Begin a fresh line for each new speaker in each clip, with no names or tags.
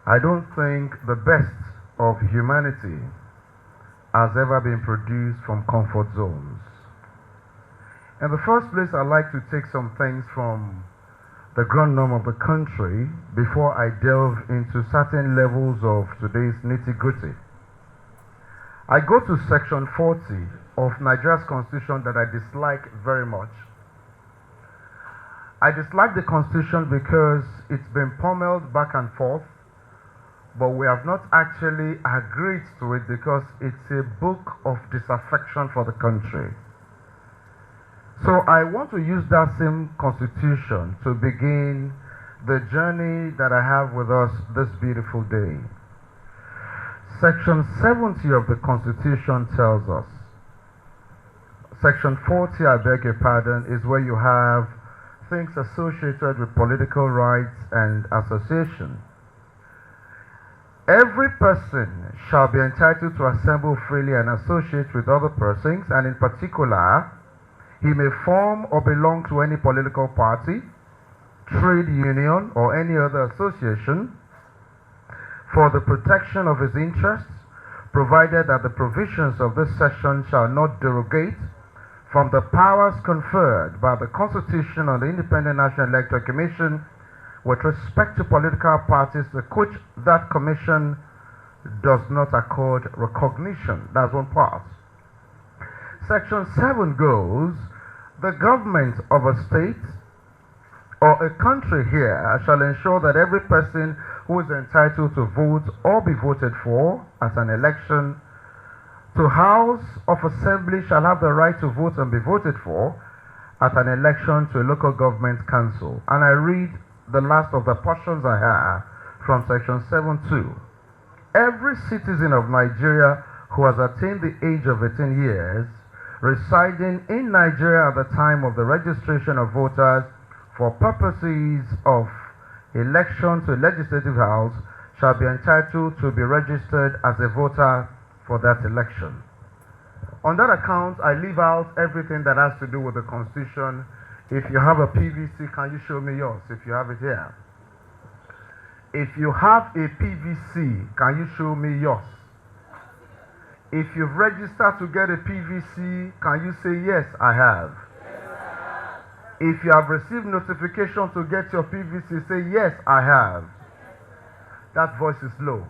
I don't think the best of humanity has ever been produced from comfort zones. In the first place, I'd like to take some things from the ground norm of the country before I delve into certain levels of today's nitty-gritty. I go to section 40 of Nigeria's constitution that I dislike very much. I dislike the constitution because it's been pummeled back and forth, but we have not actually agreed to it because it's a book of disaffection for the country. So I want to use that same constitution to begin the journey that I have with us this beautiful day. Section 70 of the constitution tells us, section 40, I beg your pardon, is where you have things associated with political rights and association. Every person shall be entitled to assemble freely and associate with other persons, and in particular, he may form or belong to any political party, trade union, or any other association for the protection of his interests, provided that the provisions of this section shall not derogate from the powers conferred by the Constitution on the Independent National Electoral Commission with respect to political parties to which that commission does not accord recognition. That's one part. Section 7 goes, the government of a state or a country here shall ensure that every person who is entitled to vote or be voted for at an election to House of Assembly shall have the right to vote and be voted for at an election to a local government council. And I read the last of the portions I have from section 7.2. Every citizen of Nigeria who has attained the age of 18 years, residing in Nigeria at the time of the registration of voters for purposes of election to a legislative house, shall be entitled to be registered as a voter for that election. On that account, I leave out everything that has to do with the Constitution. If you have a PVC, can you show me yours if you have it here? If you have a PVC, can you show me yours? If you've registered to get a PVC, can you say, yes, I have? If you have received notification to get your PVC, say, yes, I have. That voice is low.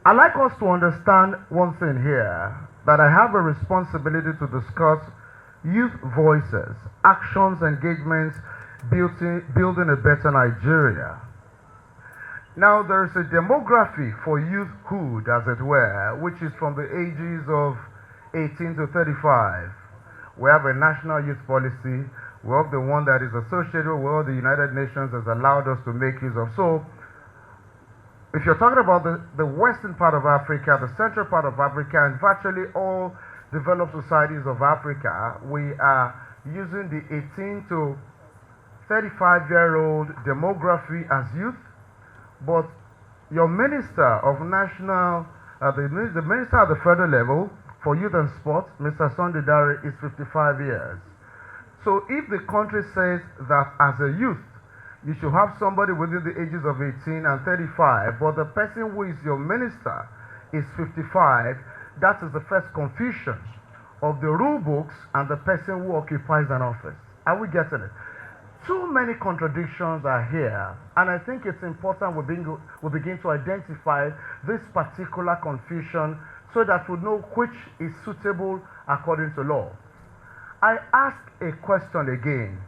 I'd like us to understand one thing here, that I have a responsibility to discuss youth voices, actions, engagements, building a better Nigeria. Now, there is a demography for youthhood, as it were, which is from the ages of 18 to 35. We have a national youth policy. We have the one that is associated with what the United Nations has allowed us to make use of. So, if you're talking about the western part of Africa, the central part of Africa, and virtually all developed societies of Africa, we are using the 18 to 35-year-old demography as youth, but your minister of national, the minister at the federal level for youth and sports, Mr. Sunday Dare, is 55 years. So if the country says that as a youth, you should have somebody within the ages of 18 and 35, but the person who is your minister is 55, that is the first confusion of the rule books and the person who occupies an office. Are we getting it? Too many contradictions are here, and I think it's important we begin to identify this particular confusion so that we know which is suitable according to law. I ask a question again.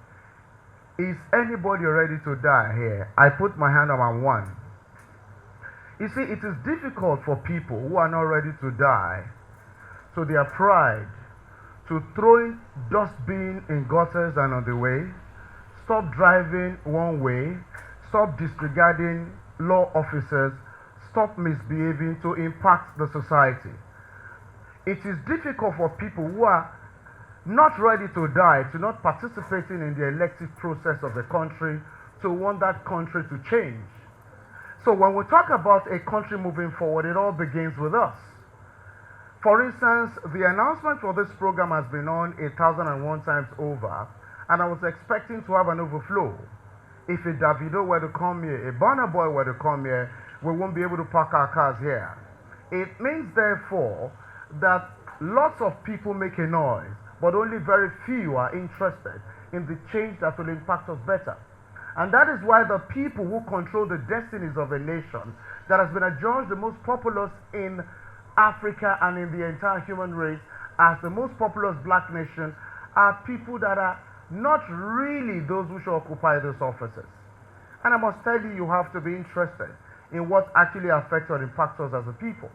Is anybody ready to die here? I put my hand on one. You see, it is difficult for people who are not ready to die, to their pride, to throwing dustbin in gutters and on the way, stop driving one way, stop disregarding law officers, stop misbehaving to impact the society. It is difficult for people who are not ready to die, to not participating in the elective process of the country, to want that country to change. So when we talk about a country moving forward, it all begins with us. For instance, the announcement for this program has been on 1,001 times over, and I was expecting to have an overflow. If a Davido were to come here, a Burna Boy were to come here, we won't be able to park our cars here. It means, therefore, that lots of people make a noise, but only very few are interested in the change that will impact us better. And that is why the people who control the destinies of a nation that has been adjudged the most populous in Africa and in the entire human race as the most populous black nation are people that are not really those who should occupy those offices. And I must tell you, you have to be interested in what actually affects or impacts us as a people.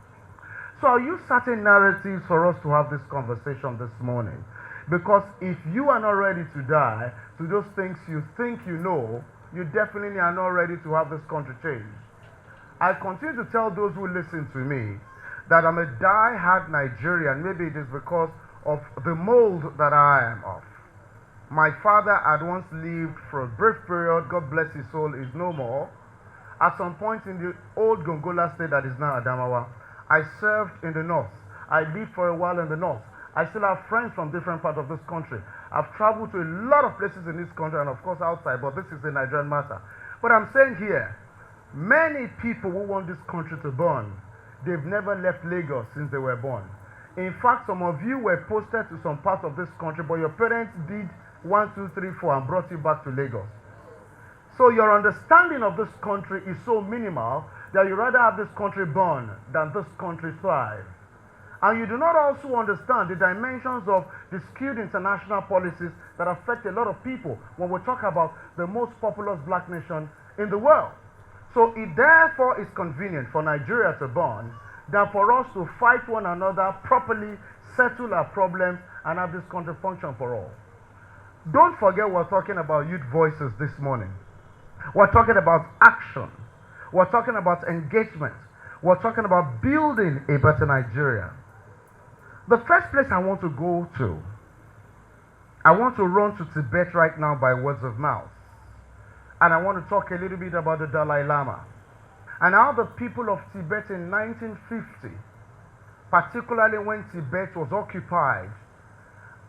So I'll use certain narratives for us to have this conversation this morning. Because if you are not ready to die to those things you think you know, you definitely are not ready to have this country changed. I continue to tell those who listen to me that I'm a die-hard Nigerian. Maybe it is because of the mold that I am of. My father had once lived for a brief period, God bless his soul, is no more. At some point in the old Gongola state that is now Adamawa, I served in the north. I lived for a while in the north. I still have friends from different parts of this country. I've traveled to a lot of places in this country and of course outside, but this is a Nigerian matter. But I'm saying here, many people who want this country to burn, they've never left Lagos since they were born. In fact, some of you were posted to some parts of this country, but your parents did 1, 2, 3, 4 and brought you back to Lagos. So your understanding of this country is so minimal that you rather have this country burn than this country thrive. And you do not also understand the dimensions of the skewed international policies that affect a lot of people when we talk about the most populous black nation in the world. So it therefore is convenient for Nigeria to burn than for us to fight one another, properly settle our problems, and have this country function for all. Don't forget we're talking about youth voices this morning. We're talking about action. We're talking about engagement. We're talking about building a better Nigeria. The first place I want to go to, I want to run to Tibet right now by words of mouth. And I want to talk a little bit about the Dalai Lama and how the people of Tibet in 1950, particularly when Tibet was occupied,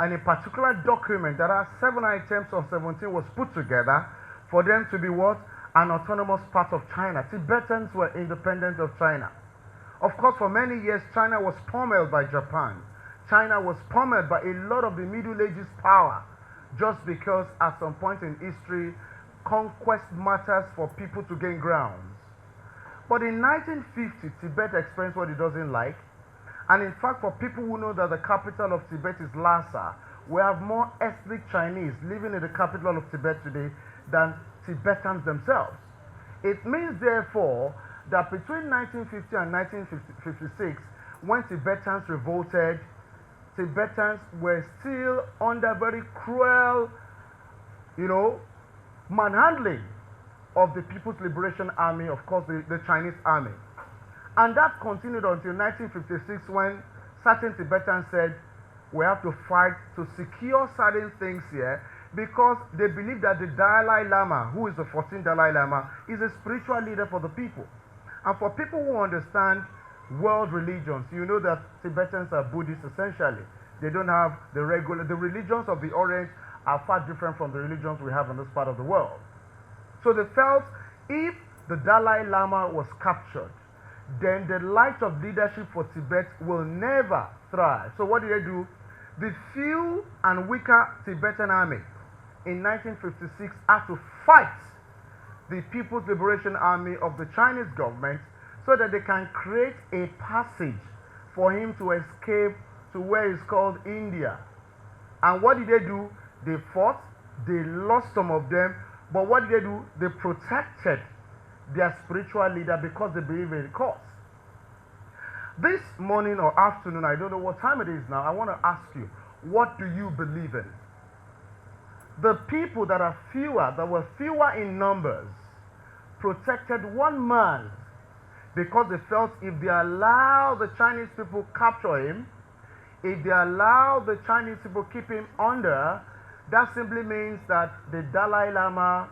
and a particular document that has 7 items of 17 was put together for them to be what? An autonomous part of China. Tibetans were independent of China. Of course, for many years, China was pummeled by Japan. China was pummeled by a lot of the Middle Ages power, just because at some point in history, conquest matters for people to gain grounds. But in 1950, Tibet experienced what it doesn't like. And in fact, for people who know that the capital of Tibet is Lhasa, we have more ethnic Chinese living in the capital of Tibet today than Tibetans themselves. It means, therefore, that between 1950 and 1956, when Tibetans revolted, Tibetans were still under very cruel, manhandling of the People's Liberation Army, of course, the Chinese army. And that continued until 1956 when certain Tibetans said, we have to fight to secure certain things here because they believe that the Dalai Lama, who is the 14th Dalai Lama, is a spiritual leader for the people. And for people who understand world religions, you know that Tibetans are Buddhists essentially. They don't have the religions of the Orient are far different from the religions we have in this part of the world. So they felt if the Dalai Lama was captured, then the light of leadership for Tibet will never thrive. So what did they do? The few and weaker Tibetan army in 1956 had to fight the People's Liberation Army of the Chinese government so that they can create a passage for him to escape to where it's called India. And what did they do? They fought, they lost some of them, but what did they do? They protected their spiritual leader because they believe in the cause. This morning or afternoon, I don't know what time it is now, I want to ask you, what do you believe in? The people that were fewer in numbers, protected one man because they felt if they allow the Chinese people capture him, if they allow the Chinese people keep him under, that simply means that the Dalai Lama's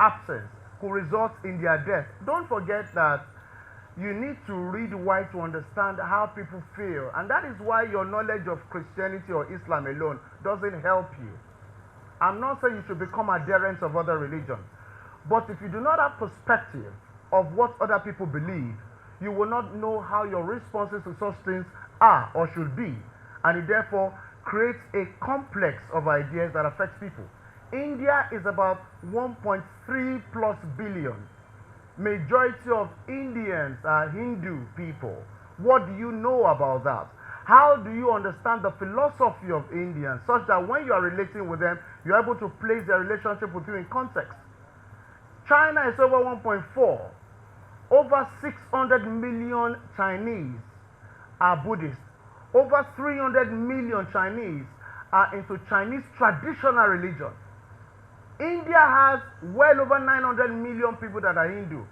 absence could result in their death. Don't forget that you need to read white to understand how people feel. And that is why your knowledge of Christianity or Islam alone doesn't help you. I'm not saying you should become adherents of other religions. But if you do not have perspective of what other people believe, you will not know how your responses to such things are or should be. And it therefore creates a complex of ideas that affects people. India is about 1.3 plus billion. Majority of Indians are Hindu people. What do you know about that? How do you understand the philosophy of Indians such that when you are relating with them, you're able to place their relationship with you in context? China is over 1.4. Over 600 million Chinese are Buddhists. Over 300 million Chinese are into Chinese traditional religion. India has well over 900 million people that are Hindu.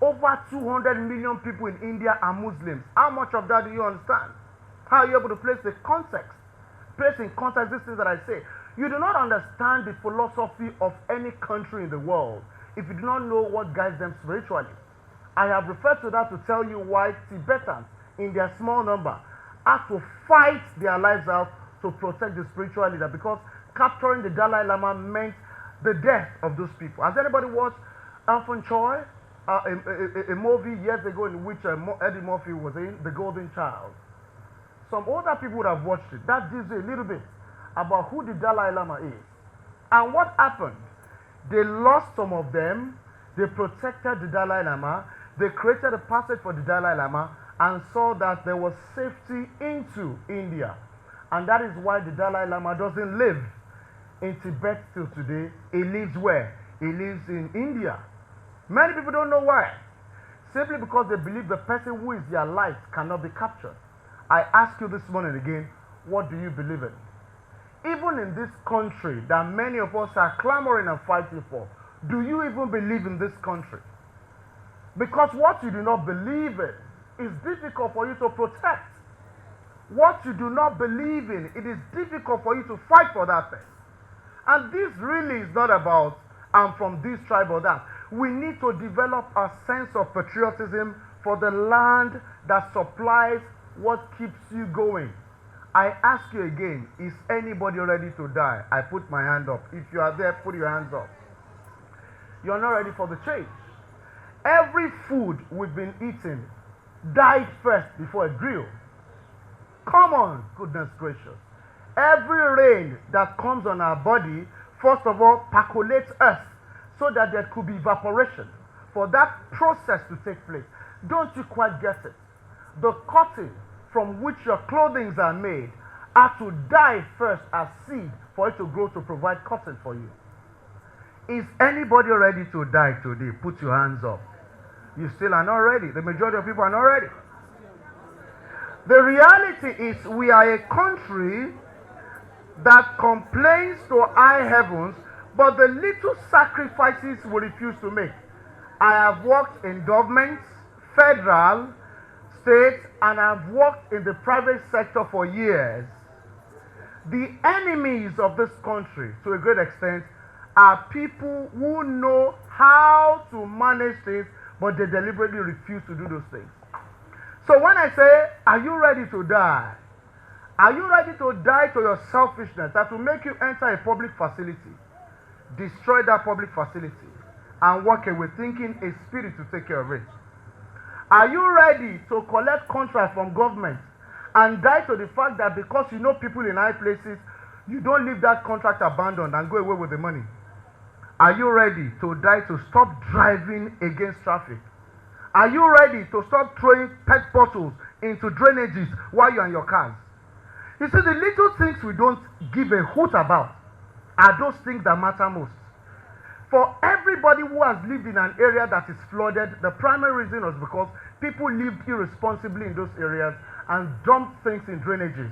Over 200 million people in India are Muslims. How much of that do you understand? How are you able to place the context? Place in context these things that I say. You do not understand the philosophy of any country in the world if you do not know what guides them spiritually. I have referred to that to tell you why Tibetans, in their small number, have to fight their lives out to protect the spiritual leader, because capturing the Dalai Lama meant the death of those people. Has anybody watched Alphonse Choi? A movie years ago in which Eddie Murphy was in, The Golden Child. Some older people would have watched it. That gives you a little bit about who the Dalai Lama is. And what happened? They lost some of them. They protected the Dalai Lama. They created a passage for the Dalai Lama and saw that there was safety into India. And that is why the Dalai Lama doesn't live in Tibet till today. He lives where? He lives in India. Many people don't know why. Simply because they believe the person who is their light cannot be captured. I ask you this morning again, what do you believe in? Even in this country that many of us are clamoring and fighting for, do you even believe in this country? Because what you do not believe in is difficult for you to protect. What you do not believe in, it is difficult for you to fight for that thing. And this really is not about, I'm from this tribe or that. We need to develop a sense of patriotism for the land that supplies what keeps you going. I ask you again, is anybody ready to die? I put my hand up. If you are there, put your hands up. You're not ready for the change. Every food we've been eating died first before it grew. Come on, goodness gracious. Every rain that comes on our body, first of all, percolates us so that there could be evaporation for that process to take place. Don't you quite get it? The cotton from which your clothing are made are to die first as seed for it to grow to provide cotton for you. Is anybody ready to die today? Put your hands up. You still are not ready. The majority of people are not ready. The reality is we are a country that complains to high heavens, but the little sacrifices we refuse to make. I have worked in governments, federal, state, and I've worked in the private sector for years. The enemies of this country, to a great extent, are people who know how to manage things, but they deliberately refuse to do those things. So when I say, are you ready to die? Are you ready to die to your selfishness that will make you enter a public facility, destroy that public facility, and walk away thinking a spirit to take care of it? Are you ready to collect contracts from government and die to the fact that because you know people in high places, you don't leave that contract abandoned and go away with the money? Are you ready to die to stop driving against traffic? Are you ready to stop throwing pet bottles into drainages while you're in your cars? You see, the little things we don't give a hoot about are those things that matter most. For everybody who has lived in an area that is flooded, the primary reason was because people lived irresponsibly in those areas and dumped things in drainages.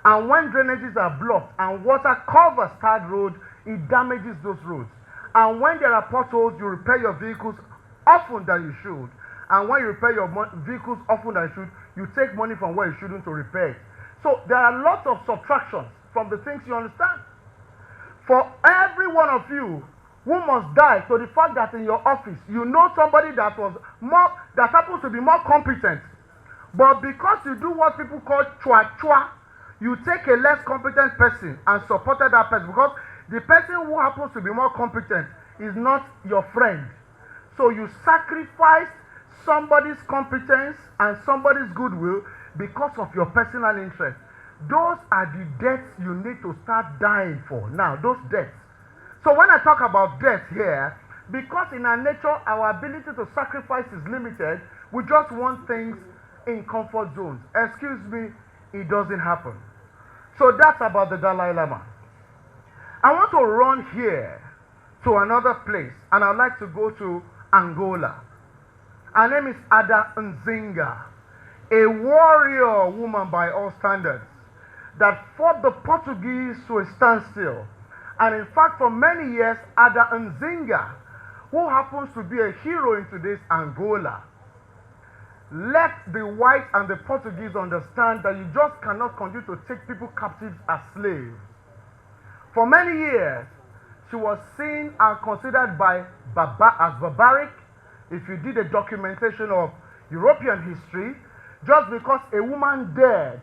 And when drainages are blocked and water covers tarred road, it damages those roads. And when there are potholes, you repair your vehicles often than you should. And when you repair your vehicles often than you should, you take money from where you shouldn't to repair it. So there are lots of subtractions from the things you understand. For every one of you who must die to the fact that in your office you know somebody that happens to be more competent, but because you do what people call chua-chua, you take a less competent person and supported that person because the person who happens to be more competent is not your friend. So you sacrifice somebody's competence and somebody's goodwill because of your personal interest. Those are the debts you need to start dying for now, those debts. So when I talk about debt here, because in our nature, our ability to sacrifice is limited, we just want things in comfort zones. Excuse me, it doesn't happen. So that's about the Dalai Lama. I want to run here to another place, and I'd like to go to Angola. Her name is Ada Nzinga, a warrior woman by all standards, that fought the Portuguese to a standstill. And in fact, for many years, Ada Nzinga, who happens to be a hero in today's Angola, let the whites and the Portuguese understand that you just cannot continue to take people captive as slaves. For many years, she was seen and considered as barbaric. If you did a documentation of European history, just because a woman dared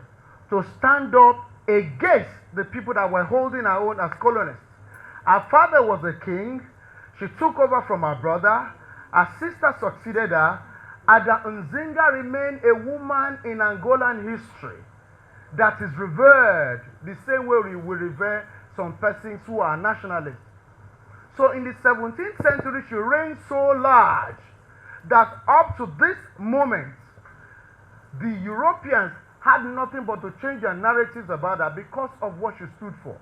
to stand up against the people that were holding her own as colonists. Her father was a king. She took over from her brother. Her sister succeeded her. Ada Nzinga remained a woman in Angolan history that is revered the same way we revere some persons who are nationalists. So in the 17th century, she reigned so large that up to this moment, the Europeans had nothing but to change their narratives about her because of what she stood for.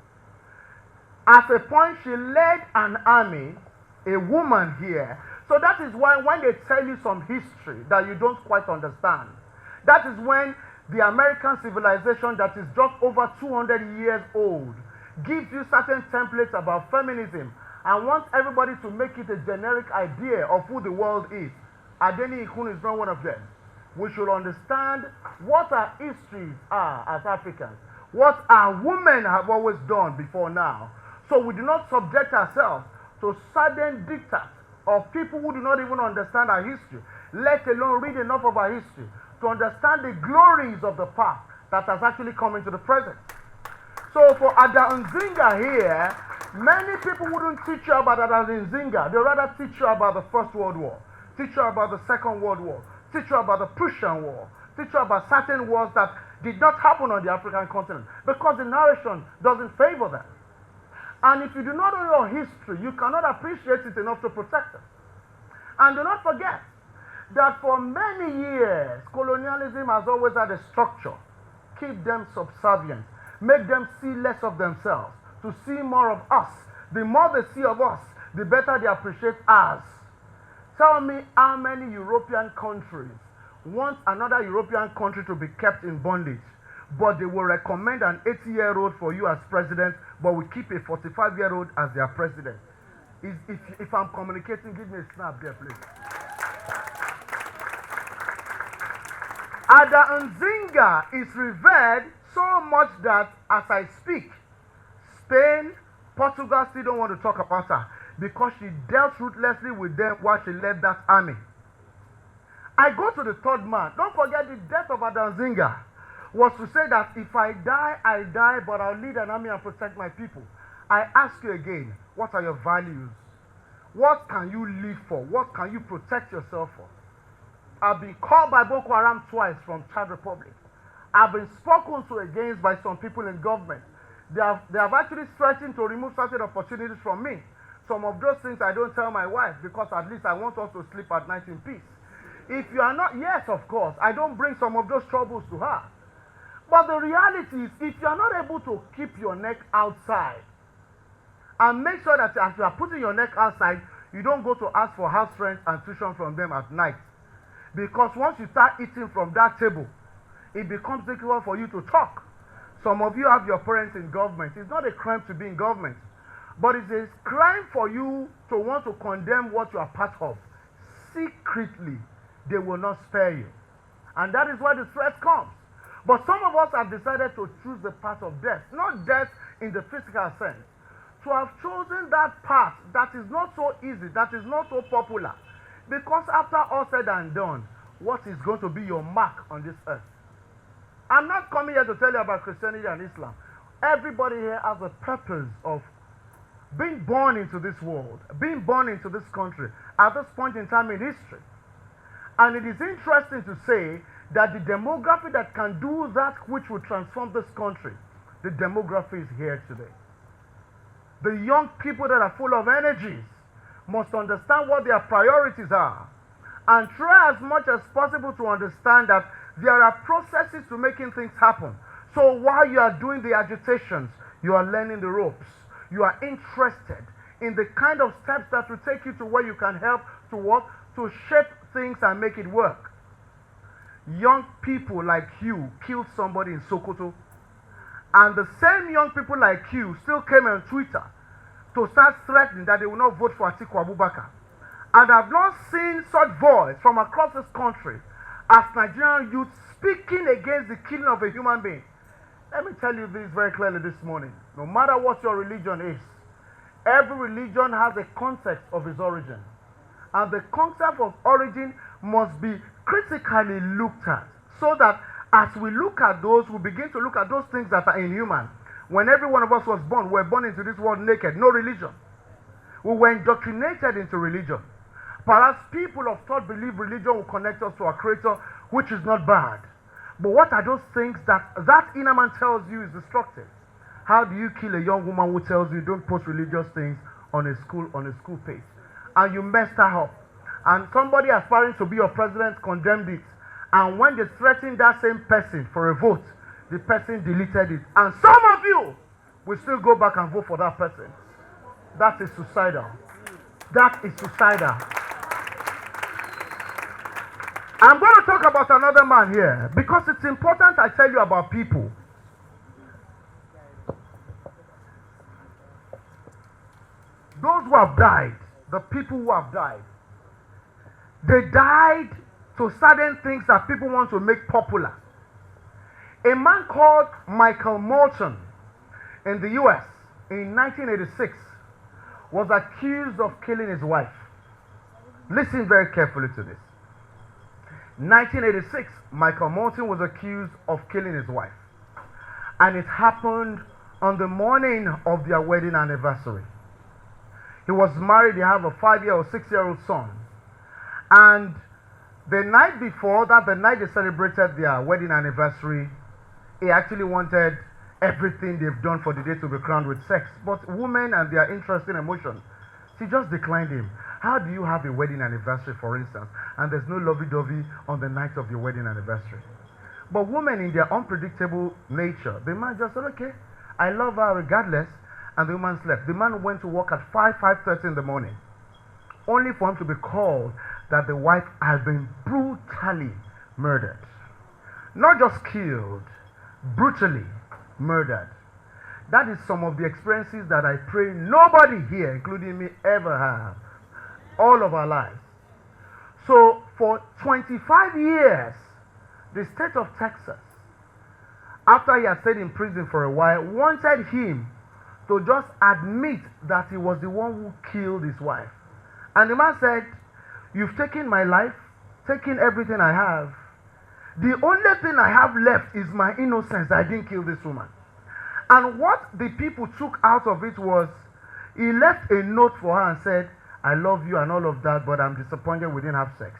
At a point, she led an army, a woman here. So that is why when they tell you some history that you don't quite understand, that is when the American civilization that is just over 200 years old gives you certain templates about feminism and wants everybody to make it a generic idea of who the world is. Adeni Ikun is not one of them. We should understand what our histories are as Africans, what our women have always done before now. So we do not subject ourselves to sudden diktats of people who do not even understand our history, let alone read enough of our history to understand the glories of the past that has actually come into the present. So for Ada Nzinga here, many people wouldn't teach you about Ada Nzinga. They rather teach you about the First World War, teach you about the Second World War, teach you about the Prussian War, teach you about certain wars that did not happen on the African continent because the narration doesn't favor them. And if you do not know your history, you cannot appreciate it enough to protect it. And do not forget that for many years, colonialism has always had a structure. Keep them subservient. Make them see less of themselves, to see more of us. The more they see of us, the better they appreciate us. Tell me how many European countries want another European country to be kept in bondage, but they will recommend an 80-year-old for you as president, but will keep a 45-year-old as their president. If I'm communicating, give me a snap there, please. Ada Nzinga is revered so much that as I speak, Spain, Portugal still don't want to talk about her because she dealt ruthlessly with them while she led that army. I go to the third man. Don't forget the death of Ada Nzinga was to say that if I die, I die, but I'll lead an army and protect my people. I ask you again, what are your values? What can you live for? What can you protect yourself for? I've been called by Boko Haram twice from Chad Republic. I've been spoken to against by some people in government. They have actually threatened to remove certain opportunities from me. Some of those things I don't tell my wife because at least I want us to sleep at night in peace. If you are not, yes, of course, I don't bring some of those troubles to her. But the reality is, if you are not able to keep your neck outside, and make sure that as you are putting your neck outside, you don't go to ask for house rent and tuition from them at night. Because once you start eating from that table, it becomes difficult for you to talk. Some of you have your parents in government. It's not a crime to be in government, but it's a crime for you to want to condemn what you are part of. Secretly, they will not spare you. And that is why the threat comes. But some of us have decided to choose the path of death, not death in the physical sense. To have chosen that path that is not so easy, that is not so popular. Because after all said and done, what is going to be your mark on this earth? I'm not coming here to tell you about Christianity and Islam. Everybody here has a purpose of being born into this world, being born into this country at this point in time in history. And it is interesting to say that the demography that can do that which will transform this country, the demography is here today. The young people that are full of energies must understand what their priorities are and try as much as possible to understand that there are processes to making things happen. So while you are doing the agitations, you are learning the ropes. You are interested in the kind of steps that will take you to where you can help to work, to shape things and make it work. Young people like you killed somebody in Sokoto, and the same young people like you still came on Twitter to start threatening that they will not vote for Atiku Abubakar. And I've not seen such voice from across this country as Nigerian youth speaking against the killing of a human being. Let me tell you this very clearly this morning. No matter what your religion is, every religion has a context of its origin. And the concept of origin must be critically looked at, so that as we look at those, we begin to look at those things that are inhuman. When every one of us was born, we were born into this world naked, no religion. We were indoctrinated into religion. Perhaps people of thought believe religion will connect us to our Creator, which is not bad. But what are those things that inner man tells you is destructive? How do you kill a young woman who tells you don't post religious things on a school page? And you messed her up. And somebody aspiring to be your president condemned it. And when they threatened that same person for a vote, the person deleted it. And some of you will still go back and vote for that person. That is suicidal. That is suicidal. I'm going to talk about another man here because it's important I tell you about people. Those who have died, the people who have died, they died to certain things that people want to make popular. A man called Michael Moulton in the US in 1986 was accused of killing his wife. Listen very carefully to this. 1986, Michael Moulton was accused of killing his wife. And it happened on the morning of their wedding anniversary. He was married, they have a 5-year or 6-year-old son. And the night before, the night they celebrated their wedding anniversary, he actually wanted everything they've done for the day to be crowned with sex. But women and their interesting emotions, she just declined him. How do you have a wedding anniversary, for instance, and there's no lovey-dovey on the night of your wedding anniversary? But women, in their unpredictable nature, the man just said, okay, I love her regardless, and the woman slept. The man went to work at 5:30 in the morning, only for him to be called that the wife had been brutally murdered. Not just killed, brutally murdered. That is some of the experiences that I pray nobody here, including me, ever have. All of our lives. So for 25 years, the state of Texas, after he had stayed in prison for a while, wanted him to just admit that he was the one who killed his wife. And the man said, you've taken my life, taken everything I have. The only thing I have left is my innocence. I didn't kill this woman. And what the people took out of it was, he left a note for her and said, I love you and all of that, but I'm disappointed we didn't have sex.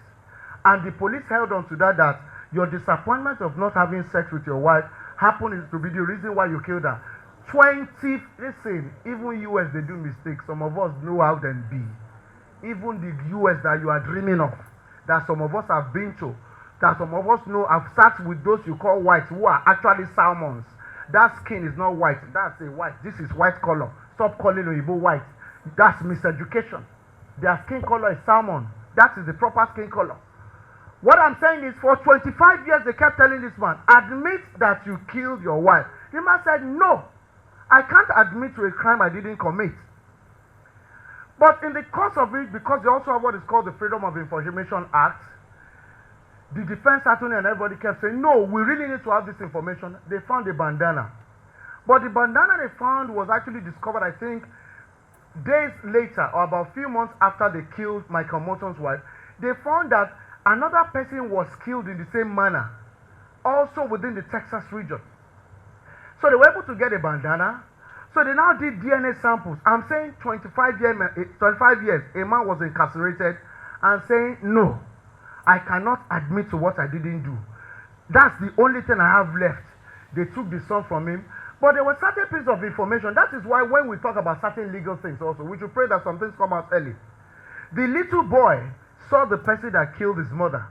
And the police held on to that your disappointment of not having sex with your wife happened to be the reason why you killed her. Listen, even US, they do mistakes. Some of us know how they be. Even the US that you are dreaming of, that some of us have been to, that some of us know have sat with those you call whites who are actually salmons. That skin is not white. That's a white. This is white color. Stop calling Oyibo white. That's miseducation. Their skin color is salmon. That is the proper skin color. What I'm saying is, for 25 years, they kept telling this man, admit that you killed your wife. The man said, no, I can't admit to a crime I didn't commit. But in the course of it, because they also have what is called the Freedom of Information Act, the defense attorney and everybody kept saying, no, we really need to have this information. They found a bandana. But the bandana they found was actually discovered, I think, days later, or about a few months after they killed Michael Moulton's wife. They found that another person was killed in the same manner, also within the Texas region. So they were able to get a bandana, So they now did DNA samples. I'm saying 25 years, a man was incarcerated and saying, no, I cannot admit to what I didn't do. That's the only thing I have left. They took the son from him. But there was certain piece of information. That is why when we talk about certain legal things also, we should pray that some things come out early. The little boy saw the person that killed his mother